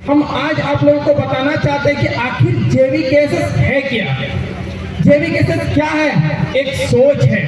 हम आज आप लोगों को बताना चाहते हैं कि आखिर जेवी केसेस है क्या। जेवी केसेस क्या है? एक सोच है,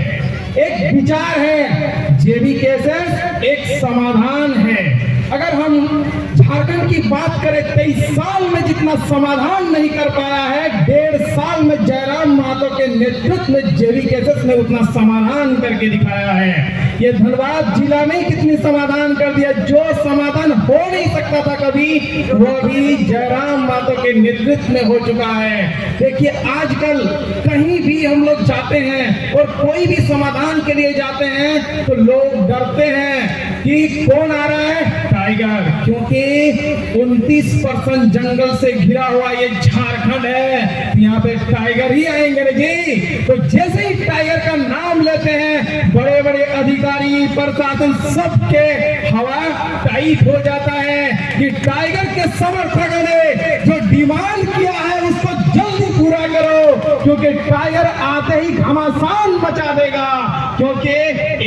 एक विचार है। जेवी केसेस एक समाधान है। अगर हम झारखंड की बात करें, 23 साल में जितना समाधान नहीं कर पाया है, 1.5 साल में जयराम महतो के नेतृत्व में जेवी केसेस ने उतना समाधान करके दिखाया है। ये धनबाद जिला में कितनी समाधान कर दिया। जो समाधान हो नहीं सकता था कभी, वो भी जयराम महतो के नेतृत्व में हो चुका है। देखिए, आजकल कहीं भी हम लोग जाते हैं और कोई भी समाधान के लिए जाते हैं तो लोग डरते हैं कि कौन आ रहा है? टाइगर। क्योंकि 29% जंगल से घिरा हुआ ये झारखंड है, यहाँ पे टाइगर ही आएंगे ना जी। तो जैसे ही टाइगर का नाम लेते हैं, बड़े बड़े अधिकारी, प्रशासन, सबके हवा टाइट हो जाता है कि टाइगर के समर्थकों ने जो डिमांड किया है उसको जल्दी पूरा करो, क्योंकि टाइगर आते ही घमासान मचा देगा। क्योंकि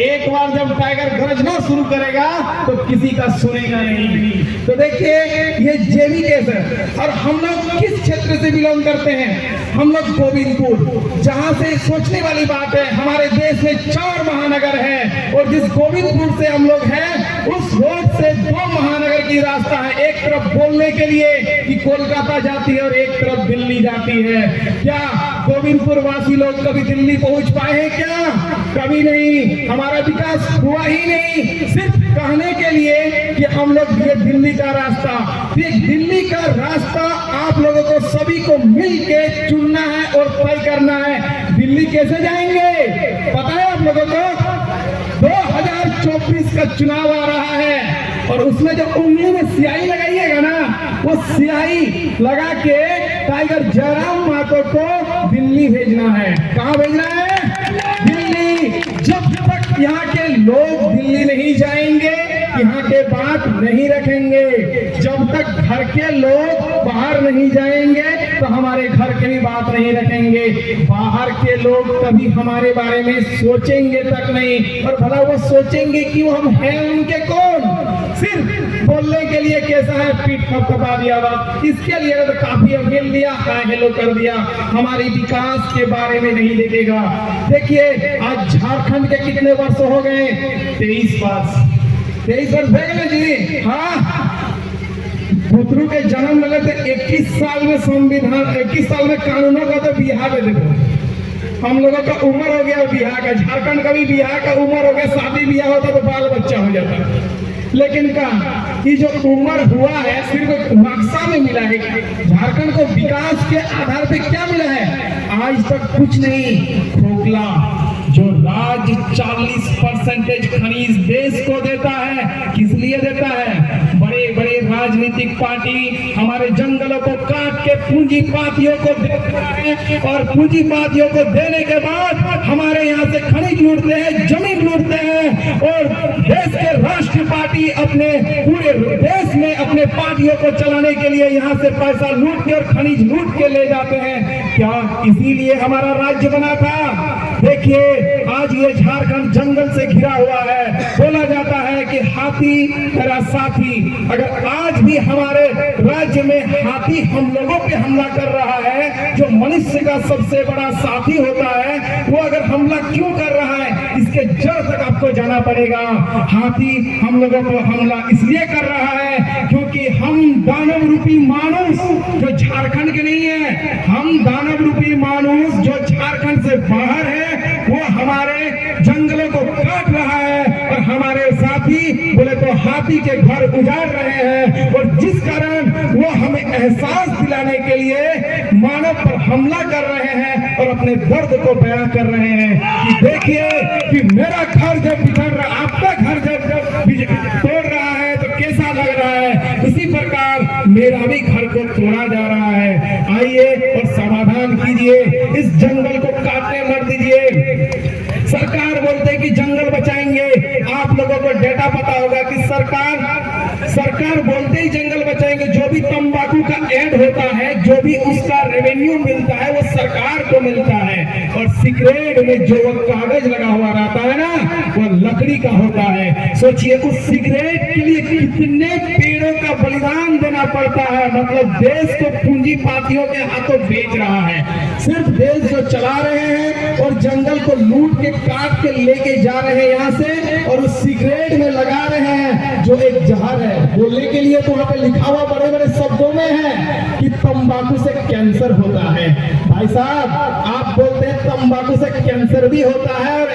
एक बार जब टाइगर गरजना शुरू करेगा तो किसी का सुनेगा नहीं। तो देखिए, ये जेवी केस है। और हम लोग किस क्षेत्र से बिलोंग करते हैं? हम लोग गोविंदपुर। जहां से सोचने वाली बात है, हमारे देश में 4 महानगर है और जिस गोविंदपुर से हम लोग हैं, उस रोड से 2 महानगर की रास्ता है। एक तरफ बोलने के लिए कि कोलकाता जाती है और एक तरफ दिल्ली जाती है। क्या गोविंदपुर वासी लोग कभी दिल्ली पहुंच पाए हैं? क्या कभी नहीं। हमारा विकास हुआ ही नहीं। सिर्फ कहने के लिए कि हम लोग ये दिल्ली का रास्ता, ये दिल्ली का रास्ता आप लोगों को सभी को मिलके चुनना है और तय करना है। दिल्ली कैसे जाएंगे पता है आप लोगों को? 2024 का चुनाव आ रहा है और उसमें जो उंगली में स्याही लगाइएगा ना, वो स्याही लगा के टाइगर जयराम महतो को दिल्ली भेजना है। कहाँ भेजना है? दिल्ली। जब तक यहाँ के लोग दिल्ली नहीं जाएंगे, यहाँ के बात नहीं रखेंगे, जब तक घर के लोग बाहर नहीं जाएंगे तो हमारे घर के भी बात नहीं रखेंगे। बाहर के लोग कभी हमारे बारे में सोचेंगे तक नहीं। और भला वो सोचेंगे क्यों? हम हैं उनके कौन? सिर्फ बोलने के लिए कैसा है, पीठ थपथपा दिया बात, इसके लिए तो काफी मिल लिया, हाय हेलो कर दिया, हमारी विकास के बारे में नहीं देखेगा। देखिए, आज झारखंड के कितने वर्ष हो गए? 23 वर्ष देख ले जी। हाँ, बुतरू के जन्म लगे थे 21 साल में संविधान, 21 साल में कानूनों का तो बिहार में देखो हम लोगों का उम्र हो गया बिहार का। झारखंड का भी बिहार का उम्र हो गया। शादी ब्याह होता तो बाल बच्चा हो जाता। लेकिन का ये जो उम्र हुआ है सिर्फ नक्शा में मिला है। झारखंड को विकास के आधार पे क्या मिला है? आज तक कुछ नहीं। खोखला जो राज्य 40% खनिज देश को देता है, किस लिए देता है? बड़े बड़े राजनीतिक पार्टी हमारे जंगलों को काट के पूंजीपातियों को देता है और पूंजीपातियों को देने के बाद हमारे यहाँ से खनिज लूटते हैं, जमीन लूटते हैं और देश के राष्ट्रीय पार्टी अपने पूरे देश में अपने पार्टियों को चलाने के लिए यहाँ से पैसा लूट के और खनिज लूट के ले जाते हैं। क्या इसीलिए हमारा राज्य बना था? देखिए, आज ये झारखंड जंगल से घिरा हुआ है। बोला जाता है कि हाथी तेरा साथी। अगर आज भी हमारे राज्य में हाथी हम लोगों पे हमला कर रहा है, जो मनुष्य का सबसे बड़ा साथी होता है, वो अगर हमला क्यों कर रहा है, इसके जड़ तक आपको जाना पड़ेगा। हाथी हम लोगों को हमला इसलिए कर रहा है क्योंकि हम दानव रूपी मानुस जो झारखंड के नहीं है, हम दानव रूपी मानुस जो झारखंड से बाहर है, वो हमारे जंगलों को काट रहा है और हमारे साथी बोले तो हाथी के घर उजाड़ रहे हैं। और जिस कारण वो हमें एहसास दिलाने के लिए मानव पर हमला कर रहे हैं और अपने दर्द को बयां कर रहे हैं कि देखिए कि मेरा घर जब बिखर रहा, आपका घर जब तोड़ रहा है तो कैसा लग रहा है, इसी प्रकार मेरा भी घर को तोड़ा जा रहा है। आइए और समाधान कीजिए, इस जंगल को काटने मत दीजिए। सरकार बोलते हैं कि जंगल बचाएंगे। आप लोगों को डेटा पता होगा कि सरकार बोलते ही जंगल बचाएंगे। जो भी तंबाकू का एड होता है, जो भी उसका रेवेन्यू मिलता है, वो सरकार को मिलता है। और सिगरेट में जो वो कागज लगा हुआ रहता है ना, वो लकड़ी का होता है। सोचिए उस सिगरेट के लिए कितने पेड़ों का बलिदान देना पड़ता है। मतलब देश को पूंजीपतियों के हाथों बेच रहा है। सिर्फ देश जो चला रहे हैं और जंगल को लूट के काट के लेके जा रहे हैं यहाँ से, और उस सिगरेट में लगा रहे हैं जो एक जहर है। बोलने के लिए तो वहां पे लिखा हुआ बड़े बड़े शब्दों में है कि तंबाकू से कैंसर होता है। भाई साहब, आप बोलते हैं तंबाकू से कैंसर भी होता है और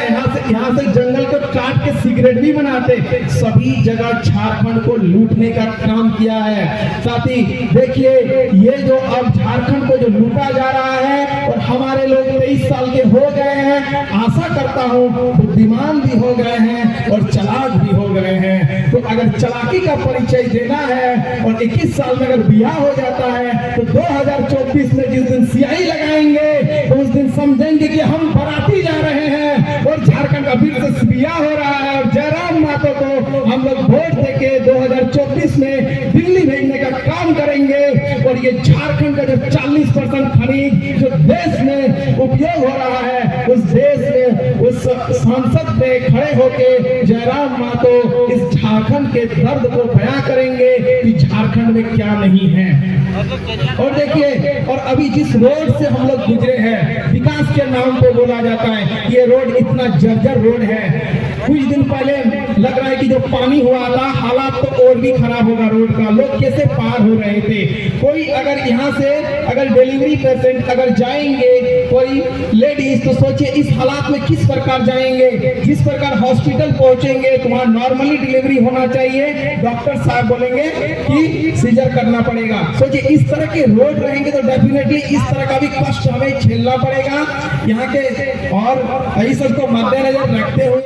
यहाँ से जंगल को काट के सिगरेट भी बनाते। सभी जगह झारखंड को लूटने का काम किया है। साथी देखिए, ये जो अब झारखंड को जो लूटा जा रहा है, और हमारे लोग 23 साल के हो गए हैं, आशा करता हूँ बुद्धिमान भी हो गए हैं और चालाक भी हो गए हैं। तो अगर चालाकी का परिचय देना है और 21 साल में अगर बियाह हो जाता है, तो 2024 में जिस दिन सियाही लगाएंगे तो उस दिन समझेंगे कि हम बाराती जा रहे हैं और झारखंड का फिर से बियाह हो रहा है। और जयराम मातो को हम लोग वोट देके 2024 में दिल्ली भेजने का काम करेंगे। और ये झारखंड का जो 40% खनिज जो देश में उपयोग हो रहा है, उस देश में उस सांसद पे खड़े होके जयराम मातो इस झारखंड के दर्द को बयां करेंगे कि झारखंड में क्या नहीं है। और देखिए, और अभी जिस रोड से हम लोग गुजरे हैं, विकास के नाम पे बोला जाता है ये रोड इतना जर्जर रोड है। कुछ दिन पहले लग रहा है कि जो पानी हुआ था, हालात तो और भी खराब होगा रोड का। लोग कैसे पार हो रहे थे। कोई अगर यहाँ से अगर डिलीवरी पेशेंट अगर जाएंगे, कोई लेडीज, तो सोचिए इस हालात में किस प्रकार जाएंगे। जिस प्रकार हॉस्पिटल पहुंचेंगे तो वहां नॉर्मली डिलीवरी होना चाहिए, डॉक्टर साहब बोलेंगे कि सीजर करना पड़ेगा। सोचिए इस तरह के रोड रहेंगे तो डेफिनेटली इस तरह का भी कष्ट हमें झेलना पड़ेगा यहाँ के। और यही सबको मद्देनजर रखते हुए